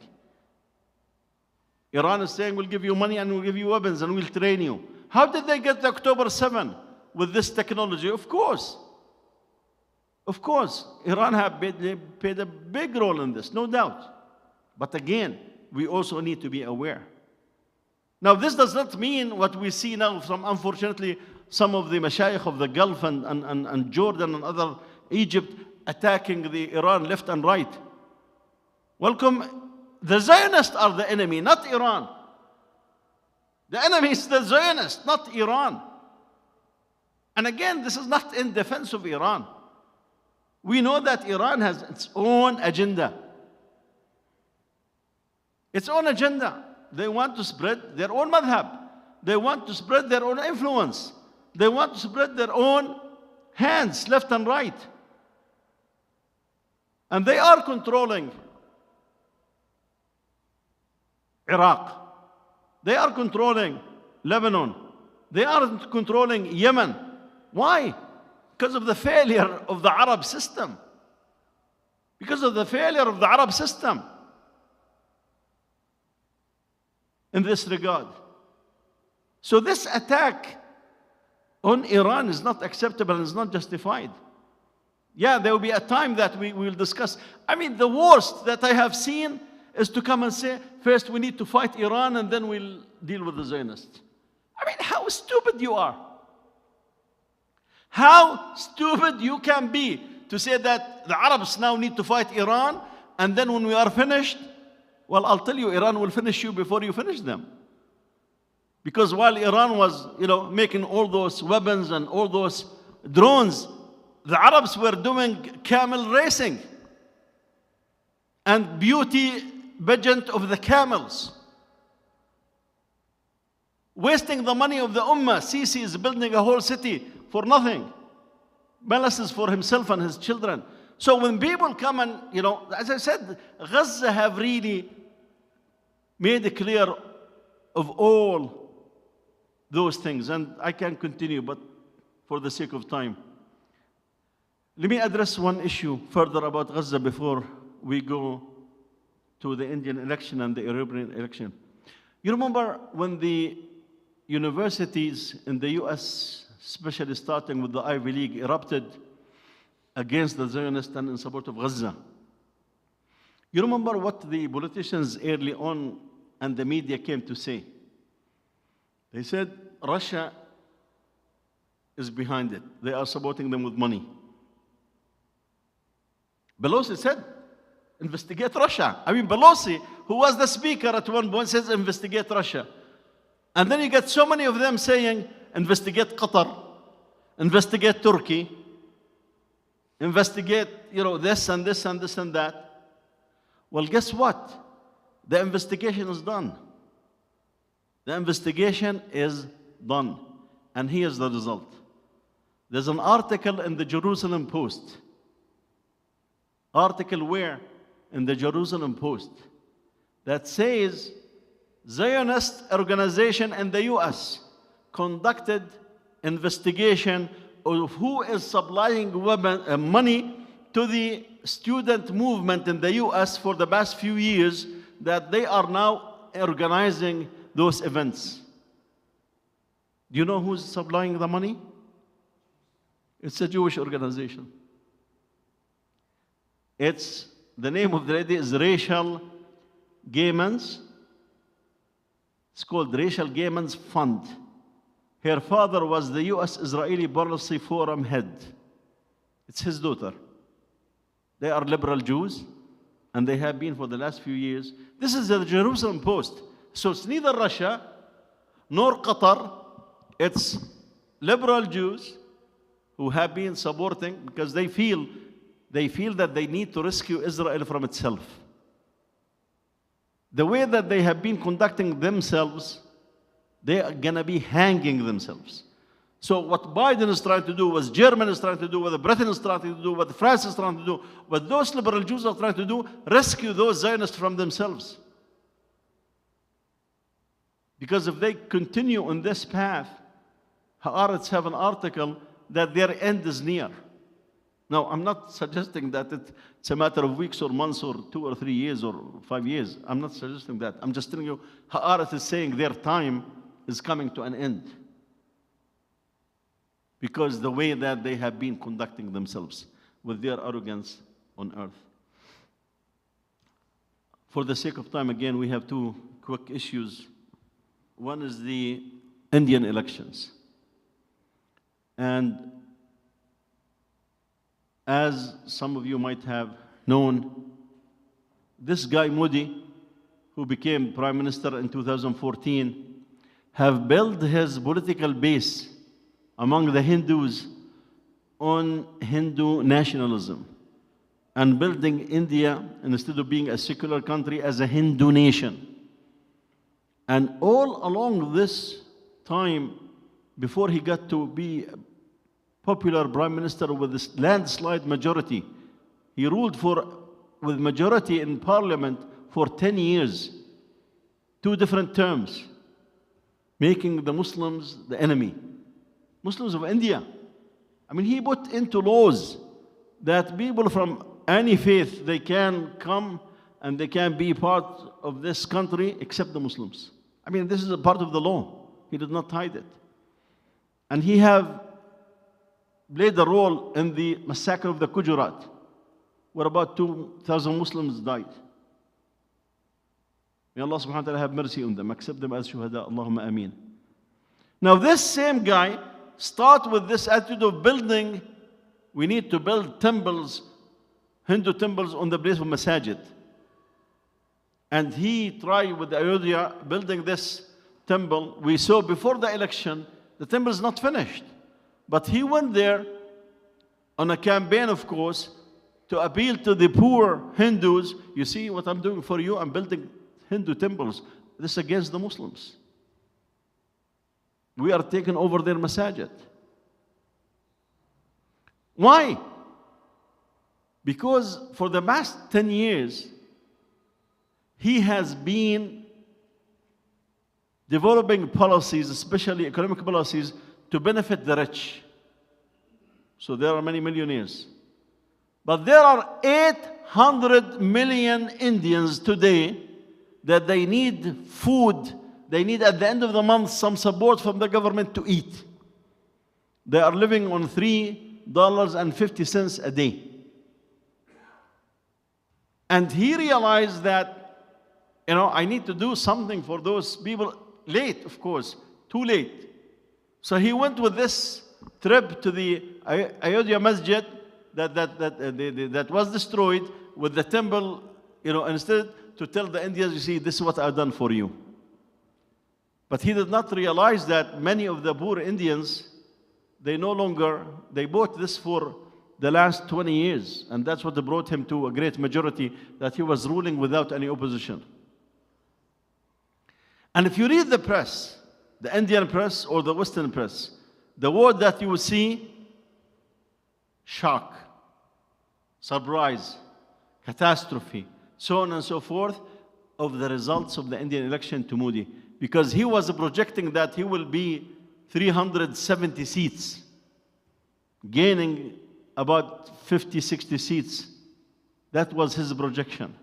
Iran is saying, we'll give you money and we'll give you weapons and we'll train you. How did they get the October 7 with this technology? Of course. Of course, Iran have played a big role in this, no doubt. But again, we also need to be aware. Now, this does not mean what we see now from, unfortunately, some of the mashayikh of the Gulf and Jordan and other Egypt attacking the Iran left and right. Welcome. The Zionists are the enemy, not Iran. The enemy is the Zionists, not Iran. And again, this is not in defense of Iran. We know that Iran has its own agenda. Its own agenda. They want to spread their own madhab. They want to spread their own influence. They want to spread their own hands, left and right. And they are controlling Iraq. They are controlling Lebanon. They aren't controlling Yemen. Why? Because of the failure of the Arab system. Because of the failure of the Arab system in this regard. So this attack on Iran is not acceptable and is not justified. Yeah, there will be a time that we will discuss. I mean, the worst that I have seen is to come and say, first we need to fight Iran and then we'll deal with the Zionists. I mean, how stupid you are. How stupid you can be to say that the Arabs now need to fight Iran, and then when we are finished, well, I'll tell you, Iran will finish you before you finish them. Because while Iran was, making all those weapons and all those drones, the Arabs were doing camel racing and beauty pageant of the camels. Wasting the money of the Ummah. Sisi is building a whole city for nothing. Palaces for himself and his children. So when people come and, as I said, Gaza have really made it clear of all those things. And I can continue, but for the sake of time. Let me address one issue further about Gaza before we go to the Indian election and the European election. You remember when the universities in the US, especially starting with the Ivy League, erupted against the Zionists and in support of Gaza? You remember what the politicians early on and the media came to say? They said Russia is behind it. They are supporting them with money. Pelosi said, investigate Russia. I mean, Pelosi, who was the speaker at one point, says investigate Russia. And then you get so many of them saying, investigate Qatar, investigate Turkey, investigate, this and this and this and that. Well, guess what? The investigation is done. The investigation is done. And here's the result. There's an article in the Jerusalem Post. Article where? In the Jerusalem Post. That says, Zionist organization in the US conducted investigation of who is supplying money to the student movement in the US for the past few years, that they are now organizing those events. Do you know who's supplying the money? It's a Jewish organization. The name of the lady is Rachel Gaymans. It's called Rachel Gaymans Fund. Her father was the US-Israeli Policy Forum head. It's his daughter. They are liberal Jews, and they have been for the last few years. This is the Jerusalem Post. So it's neither Russia nor Qatar. It's liberal Jews who have been supporting because they feel that they need to rescue Israel from itself. The way that they have been conducting themselves, they are going to be hanging themselves. So what Biden is trying to do, what Germany is trying to do, what Britain is trying to do, what France is trying to do, what those liberal Jews are trying to do, rescue those Zionists from themselves. Because if they continue on this path, Haaretz have an article that their end is near. Now, I'm not suggesting that it's a matter of weeks or months or 2 or 3 years or 5 years. I'm not suggesting that. I'm just telling you, Haaretz is saying their time is coming to an end. Because the way that they have been conducting themselves with their arrogance on earth. For the sake of time, again, we have 2 quick issues. One is the Indian elections. And as some of you might have known, this guy Modi, who became Prime Minister in 2014, have built his political base among the Hindus on Hindu nationalism and building India, instead of being a secular country, as a Hindu nation. And all along this time, before he got to be popular Prime Minister with this landslide majority, he ruled with majority in Parliament for 10 years, 2 different terms. making the Muslims the enemy. Muslims of India. I mean, he put into laws that people from any faith, they can come and they can be part of this country except the Muslims. I mean, this is a part of the law. He did not hide it. And he have played a role in the massacre of the Gujarat, where about 2,000 Muslims died. May Allah subhanahu wa ta'ala have mercy on them, accept them as shuhada, Allahumma ameen. Now this same guy start with this attitude of building, we need to build temples, Hindu temples on the place of masajid. And he tried with Ayodhya building this temple. We saw before the election, the temple is not finished. But he went there on a campaign, of course, to appeal to the poor Hindus. You see what I'm doing for you? I'm building Hindu temples. This is against the Muslims. We are taking over their masajid. Why? Because for the past 10 years, he has been developing policies, especially economic policies, to benefit the rich. So there are many millionaires. But there are 800 million Indians today that they need food. They need at the end of the month some support from the government to eat. They are living on $3.50 a day. And he realized that, I need to do something for those people. Late, of course, too late. So he went with this trip to the Ayodhya Masjid that was destroyed, with the temple, instead to tell the Indians, you see, this is what I've done for you. But he did not realize that many of the poor Indians, they bought this for the last 20 years. And that's what brought him to a great majority, that he was ruling without any opposition. And if you read the press, the Indian press or the Western press, the word that you will see, shock, surprise, catastrophe, so on and so forth, of the results of the Indian election to Modi. Because he was projecting that he will be 370 seats, gaining about 50, 60 seats. That was his projection.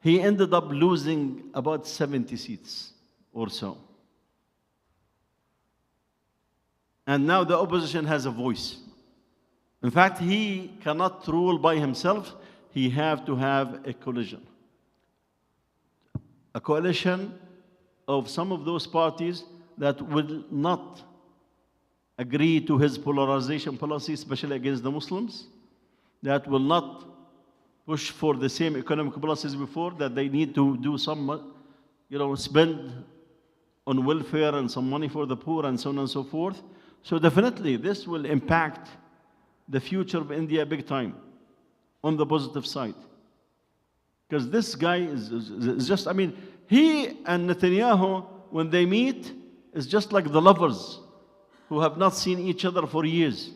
He ended up losing about 70 seats or so. And now the opposition has a voice. In fact, he cannot rule by himself. He has to have a coalition. A coalition of some of those parties that will not agree to his polarization policy, especially against the Muslims, that will not push for the same economic policies before, that they need to do some, spend on welfare and some money for the poor and so on and so forth. So definitely this will impact the future of India big time on the positive side. Because this guy is just, he and Netanyahu, when they meet, is just like the lovers who have not seen each other for years.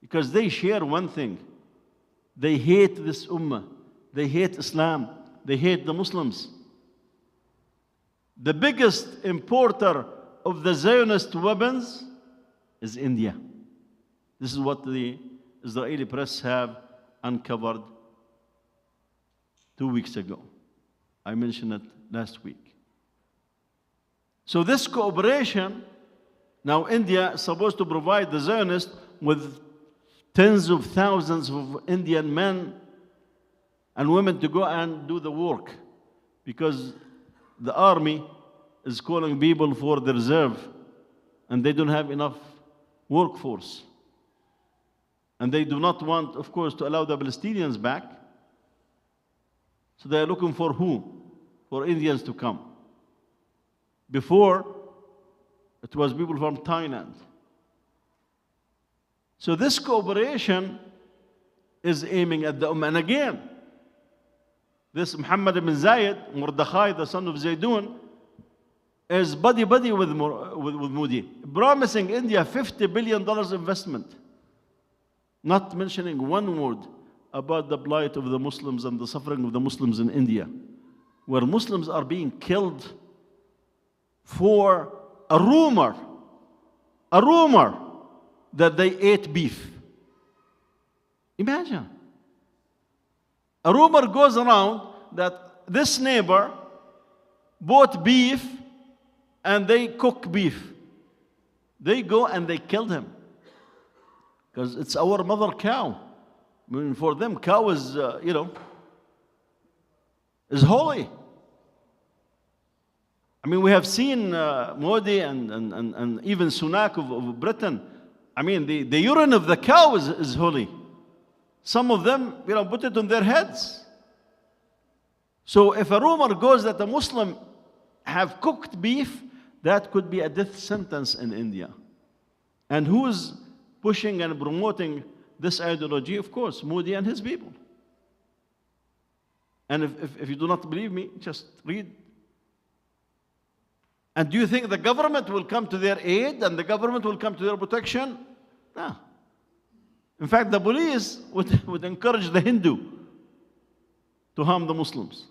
Because they share one thing. They hate this ummah. They hate Islam. They hate the Muslims. The biggest importer of the Zionist weapons is India. This is what the Israeli press have uncovered 2 weeks ago. I mentioned it last week. So this cooperation, now India is supposed to provide the Zionists with tens of thousands of Indian men and women to go and do the work, because the army is calling people for the reserve and they don't have enough workforce. And they do not want, of course, to allow the Palestinians back. So they are looking for who? For Indians to come. Before, it was people from Thailand. So this cooperation is aiming at the Ummah. And again, this Muhammad ibn Zayed, Mordechai, the son of Zaydun, is buddy-buddy with Modi, promising India $50 billion investment, not mentioning one word about the plight of the Muslims and the suffering of the Muslims in India, where Muslims are being killed for a rumor that they ate beef. Imagine. A rumor goes around that this neighbor bought beef and they cook beef. They go and they killed him because it's our mother cow. I mean, for them, cow is, is holy. I mean, we have seen Modi and even Sunak of Britain. I mean, the urine of the cow is holy. Some of them, put it on their heads. So if a rumor goes that a Muslim have cooked beef, that could be a death sentence in India. And who's pushing and promoting this ideology? Of course, Modi and his people. And if you do not believe me, just read. And do you think the government will come to their aid and the government will come to their protection? No. In fact, the police would encourage the Hindu to harm the Muslims.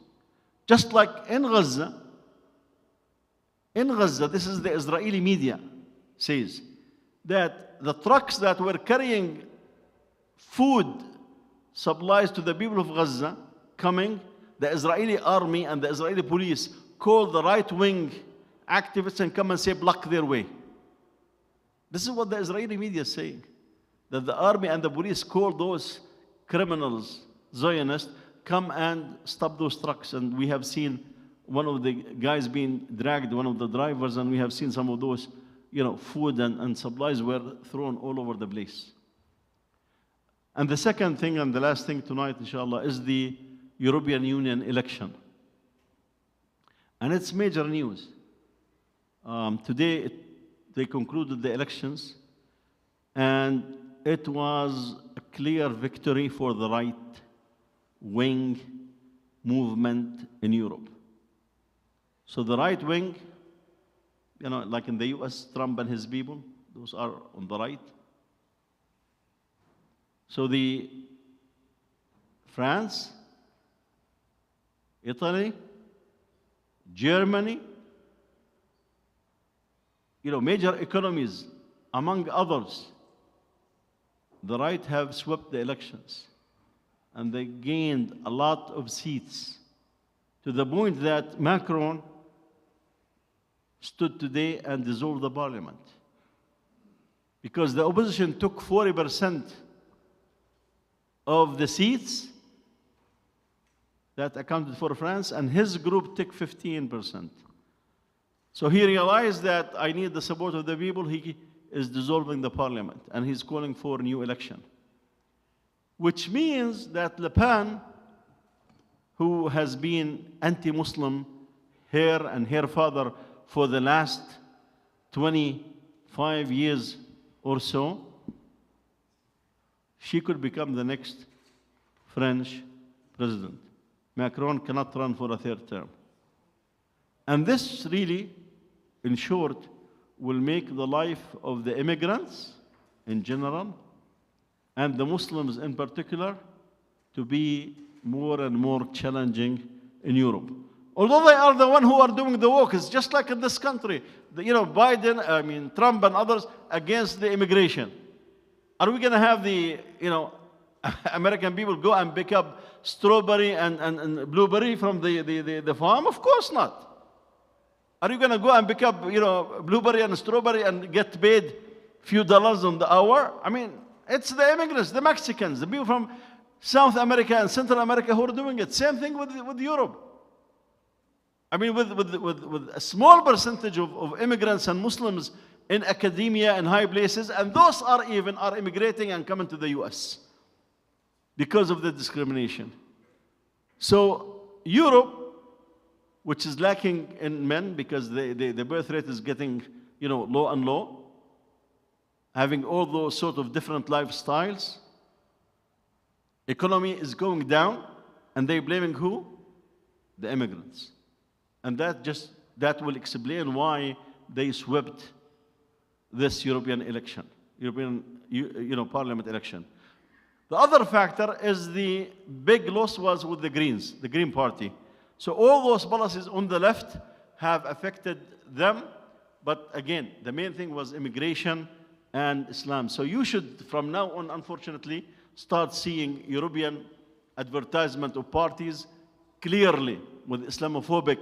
Just like in Gaza, this is the Israeli media, says that the trucks that were carrying food supplies to the people of Gaza coming, the Israeli army and the Israeli police called the right-wing activists and come and say, block their way. This is what the Israeli media is saying. That the army and the police call those criminals, Zionists, come and stop those trucks. And we have seen one of the guys being dragged, one of the drivers, and we have seen some of those, food and supplies were thrown all over the place. And the second thing and the last thing tonight, inshallah, is the European Union election. And it's major news. Today, they concluded the elections, and it was a clear victory for the right-wing movement in Europe. So the right wing, like in the US, Trump and his people, those are on the right. So the France, Italy, Germany, major economies, among others, the right have swept the elections. And they gained a lot of seats to the point that Macron stood today and dissolved the parliament. Because the opposition took 40% of the seats that accounted for France, and his group took 15%. So he realized that I need the support of the people. He is dissolving the parliament, and he's calling for a new election. Which means that Le Pen, who has been anti-Muslim, her and her father, for the last 25 years or so, she could become the next French president. Macron cannot run for a third term. And this really, in short, will make the life of the immigrants in general and the Muslims in particular to be more and more challenging in Europe. Although they are the ones who are doing the work, it's just like in this country. Trump and others against the immigration. Are we going to have the, American people go and pick up strawberry and blueberry from the farm? Of course not. Are you going to go and pick up, blueberry and strawberry and get paid few dollars on the hour? I mean, it's the immigrants, the Mexicans, the people from South America and Central America who are doing it. Same thing with Europe. I mean, with a small percentage of immigrants and Muslims in academia and high places, and those are immigrating and coming to the US because of the discrimination. So Europe, which is lacking in men because the birth rate is getting low and low, having all those sort of different lifestyles, economy is going down, and they're blaming who? The immigrants. And that will explain why they swept this European election, Parliament election. The other factor is the big loss was with the Greens, the Green Party. So all those policies on the left have affected them. But again, the main thing was immigration and Islam. So you should, from now on, unfortunately, start seeing European advertisement of parties clearly with Islamophobic,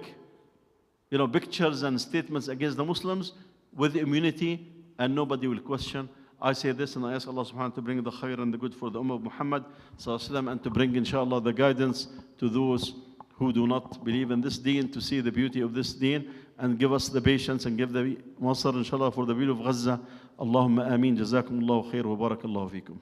pictures and statements against the Muslims with immunity, and nobody will question. I say this and I ask Allah subhanahu wa ta'ala to bring the khair and the good for the Ummah of Muhammad sallallahu alaihi wasallam, and to bring inshallah the guidance to those who do not believe in this deen, to see the beauty of this deen, and give us the patience and give the nasr inshallah for the people of Gaza. Allahumma ameen. Jazakumullahu khair wa barakallahu feekum.